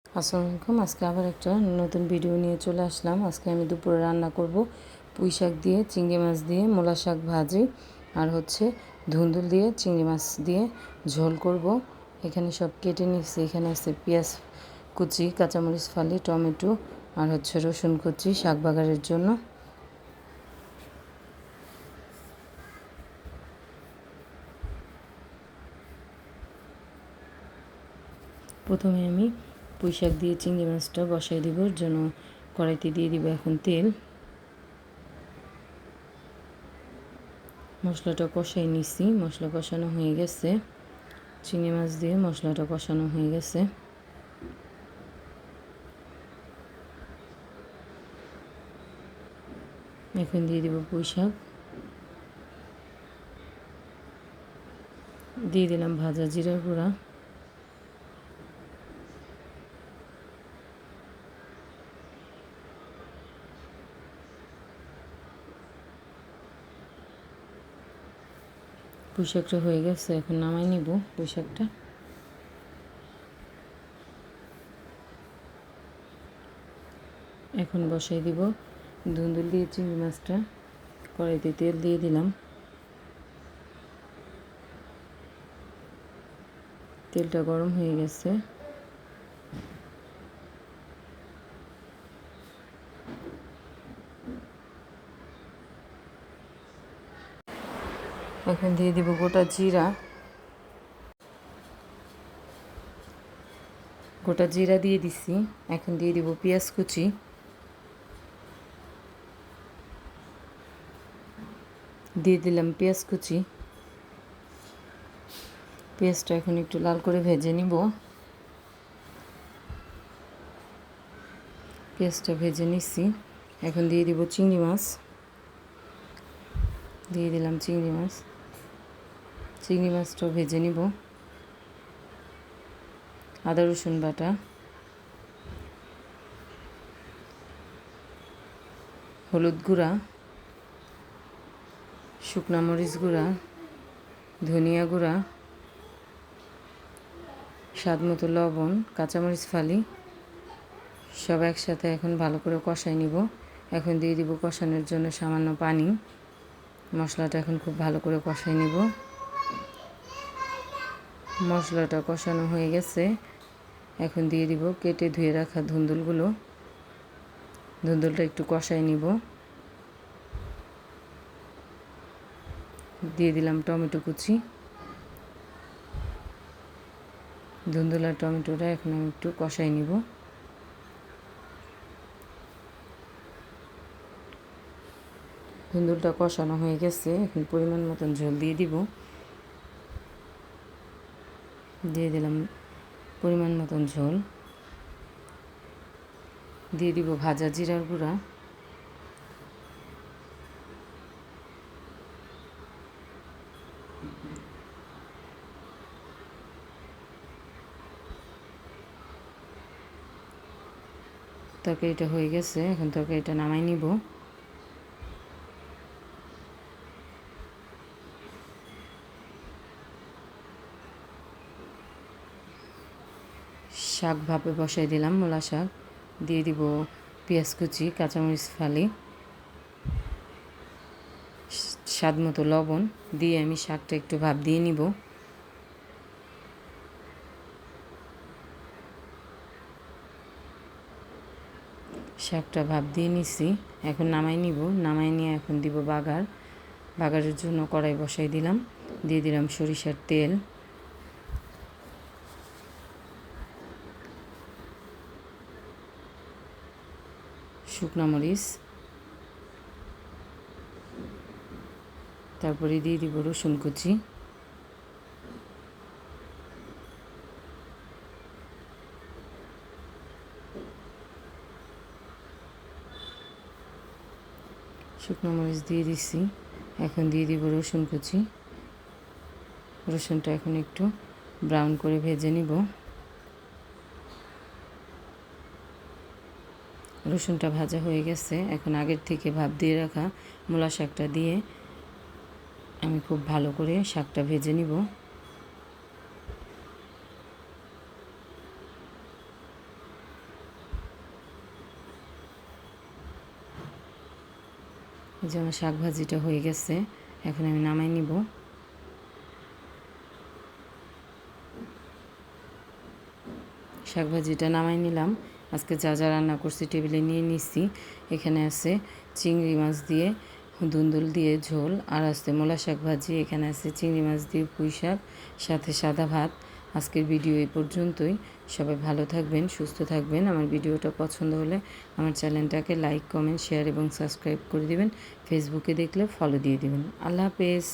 আসসালামু আলাইকুম। আজকে আবার একটা নতুন ভিডিও নিয়ে চলে আসলাম। আজকে আমি দুপুরে রান্না করব পুঁই শাক দিয়ে, চিংড়ি মাছ দিয়ে, মূলা শাক ভাজি আর ধুন্দুল দিয়ে চিংড়ি মাছ দিয়ে ঝোল করব। এখানে সব কেটে নিচ্ছি। এখানে আছে পেঁয়াজ কুচি, কাঁচামরিচ ফালি, টমেটো আর রসুন কুচি শাক বাগারের জন্য। প্রথমে আমি পুঁই শাক দিয়ে চিংড়ি মাছটা বসাই দিব, জন্য কড়াইতে দিয়ে দিব এখন তেল। মশলাটা কষাই নিছি, মশলা কষানো হয়ে গেছে। চিংড়ি মাছ দিয়ে মশলাটা কষানো হয়ে গেছে। এখন দিয়ে দিব পুঁই শাক, দিয়ে দিলাম ভাজা জিরার গুঁড়া, পুঁই শাকটা হয়ে গেছে। এখন নামাই নিব পুঁই শাকটা। এখন বসাই দিব ধুন্দুল দিয়ে চিংড়ি মাছটা। কড়াইতে তেল দিয়ে দিলাম, তেলটা গরম হয়ে গেছে। এখন দিয়ে দিব গোটা জিরা, দিয়ে দিছি। এখন দিয়ে দিব পেঁয়াজ কুচি, দিয়ে দিলাম পেঁয়াজ কুচি। পেঁয়াজটা এখন একটু লাল করে ভেজে নিব। পেঁয়াজটা ভেজে নিচ্ছি। এখন দিয়ে দিব চিংড়ি মাছ, দিয়ে দিলাম চিংড়ি মাছটাও ভেজে নিব। আদা রসুন বাটা, হলুদ গুঁড়া, শুকনা মরিচ গুঁড়া, ধনিয়া গুঁড়া, স্বাদ মতো লবণ, কাঁচামরিচ ফালি সব একসাথে এখন ভালো করে কষাই নিব। এখন দিয়ে দিব কষানোর জন্য সামান্য পানি। মশলাটা এখন খুব ভালো করে কষাই নিব। মশলাটা কষানো হয়ে গেছে। এখন দিয়ে দিব কেটে ধুয়ে রাখা ধুন্দুলটা একটু কষাই নিব। দিয়ে দিলাম টমেটো কুচি। ধুন্দুল আর টমেটোটা এখন আমি একটু কষাই নিব। ধুন্দুলটা কষানো হয়ে গেছে। এখন পরিমাণ মতন ঝোল দিয়ে দিব। দিয়ে দিলাম পরিমাণ মতন ঝোল। দিয়ে দিব ভাজা জিরার গুঁড়া, তরকারিটা হয়ে গেছে। এখন তরকারিটা নামাই নিব। শাক ভাপে বসাই দিলাম, মূলা শাক। দিয়ে দিব পেঁয়াজ কুচি, কাঁচামরিচ ফালি, স্বাদ মতো লবণ দিয়ে আমি শাকটা একটু ভাপ দিয়ে নিব। শাকটা ভাপ দিয়ে নিছি। এখন নামাই নিব। নামাই নিয়ে এখন দিব বাগারের জন্য কড়াই বসাই দিলাম। দিয়ে দিলাম সরিষার তেল, শুকনো মরিচ, তারপরে দিয়ে দিব রসুন কুচি, শুকনো মরিচ দিয়ে দিচ্ছি। এখন দিয়ে দিব রসুন কুচি। রসুনটা এখন একটু ব্রাউন করে ভেজে নিব। রসুনটা ভাজা হয়ে গেছে। এখন আগের থেকে ভাপ দিয়ে রাখা মূলা শাকটা দিয়ে আমি খুব ভালো করে শাকটা ভেজে নিব। এই যে আমার শাক ভাজিটা হয়ে গেছে, এখন আমি নামাই নিব। শাক ভাজিটা নামাই নিলাম। আজকে যা যা রান্না করছি টেবিলে নিয়ে নিচ্ছি। এখানে আছে চিংড়ি মাছ দিয়ে ধুন্দুল দিয়ে ঝোল, আর আছে মূলা শাক ভাজি, এখানে আছে চিংড়ি মাছ দিয়ে পুঁই শাক, সাথে সাদা ভাত। আজকের ভিডিও এই পর্যন্তই। সবাই ভালো থাকবেন, সুস্থ থাকবেন। আমার ভিডিওটা পছন্দ হলে আমার চ্যানেলটাকে লাইক, কমেন্ট, শেয়ার এবং সাবস্ক্রাইব করে দিবেন। ফেসবুকে দেখলে ফলো দিয়ে দিবেন। আল্লাহ হাফেজ।